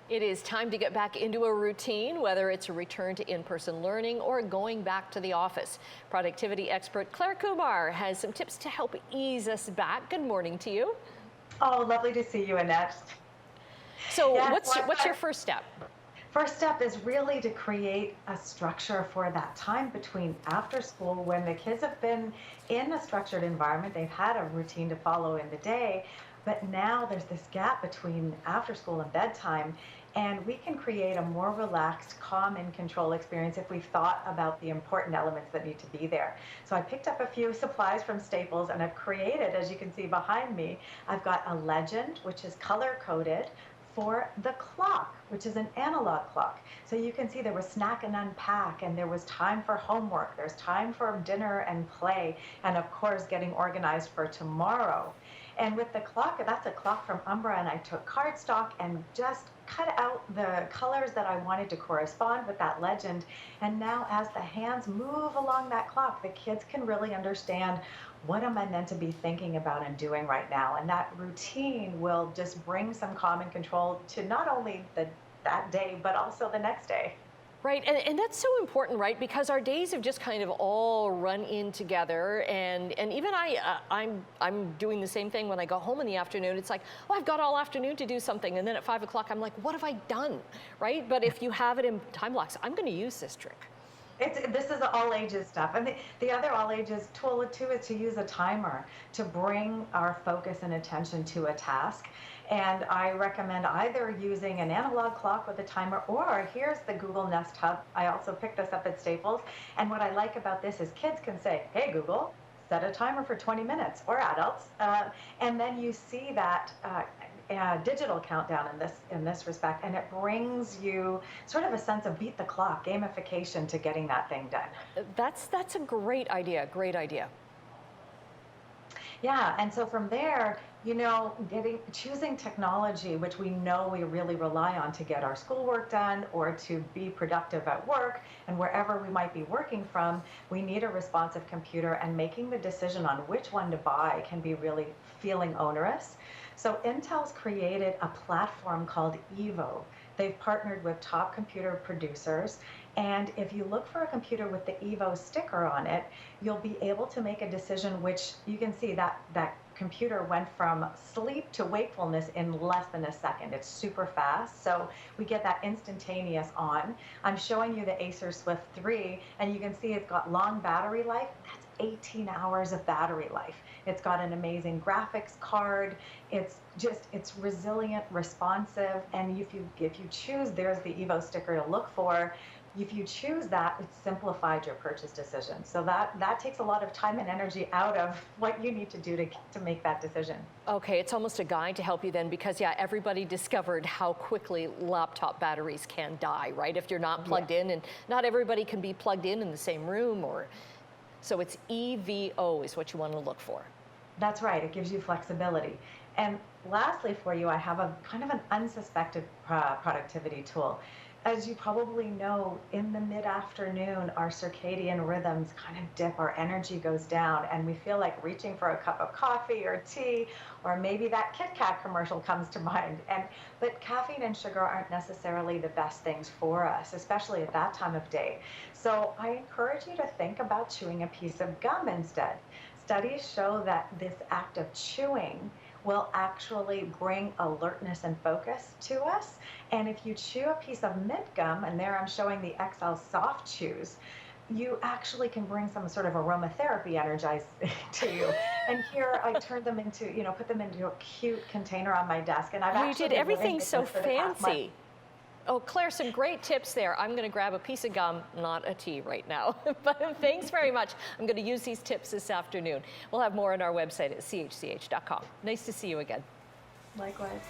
It is time to get back into a routine, whether it's a return to in-person learning or going back to the office. Productivity expert Clare Kumar has some tips to help ease us back. Good morning to you. Oh, lovely to see you, Annette. So Yes, what's your first step? first step is really to create a structure for that time between after school when the kids have been in a structured environment. They've had a routine to follow in the day, but now there's this gap between after school and bedtime. And we can create a more relaxed, calm, and control experience if we've thought about the important elements that need to be there. So I picked up a few supplies from Staples and I've created, as you can see behind me, I've got a legend, which is color coded for the clock, which is an analog clock. So you can see there was snack and unpack, and there was time for homework, there's time for dinner and play, and of course, getting organized for tomorrow. And with the clock, that's a clock from Umbra, and I took cardstock and just cut out the colors that I wanted to correspond with that legend. And now as the hands move along that clock, the kids can really understand, what am I meant to be thinking about and doing right now? And that routine will just bring some calm and control to not only that day, but also the next day. Right, and that's so important, right? Because our days have just kind of all run in together, and even I'm doing the same thing when I go home in the afternoon. It's like, oh, I've got all afternoon to do something, and then at 5 o'clock, I'm like, what have I done, right? But if you have it in time blocks, I'm going to use this trick. This is all ages stuff. And the other all ages tool too is to use a timer to bring our focus and attention to a task. And I recommend either using an analog clock with a timer, or here's the Google Nest Hub. I also picked this up at Staples. And what I like about this is kids can say, hey, Google, set a timer for 20 minutes, or adults. And then you see that digital countdown in this respect, and it brings you sort of a sense of beat the clock, gamification to getting that thing done. That's a great idea. Great idea. Yeah, and so from there, choosing technology, which we know we really rely on to get our schoolwork done or to be productive at work and wherever we might be working from, we need a responsive computer, and making the decision on which one to buy can be really feeling onerous. So Intel's created a platform called Evo. They've partnered with top computer producers, and if you look for a computer with the Evo sticker on it, you'll be able to make a decision, which you can see that computer went from sleep to wakefulness in less than a second. It's super fast, so we get that instantaneous on. I'm showing you the Acer Swift 3, and you can see it's got long battery life. That's 18 hours of battery life. It's got an amazing graphics card. It's resilient, responsive, and if you choose, there's the Evo sticker to look for. If you choose that, it's simplified your purchase decision. So that takes a lot of time and energy out of what you need to do to make that decision. Okay, it's almost a guide to help you then, because yeah, everybody discovered how quickly laptop batteries can die, right? If you're not plugged in, and not everybody can be plugged in the same room, so it's EVO is what you want to look for. That's right, it gives you flexibility. And lastly for you, I have a kind of an unsuspected productivity tool. As you probably know, in the mid-afternoon, our circadian rhythms kind of dip, our energy goes down, and we feel like reaching for a cup of coffee or tea, or maybe that Kit Kat commercial comes to mind. But caffeine and sugar aren't necessarily the best things for us, especially at that time of day. So I encourage you to think about chewing a piece of gum instead. Studies show that this act of chewing will actually bring alertness and focus to us. And if you chew a piece of mint gum, and there I'm showing the XL Soft Chews, you actually can bring some sort of aromatherapy energized to you. And here I turned them into, put them into a cute container on my desk. And I've actually You did everything so fancy. Oh, Claire, some great tips there. I'm going to grab a piece of gum, not a tea right now. But thanks very much. I'm going to use these tips this afternoon. We'll have more on our website at chch.com. Nice to see you again. Likewise.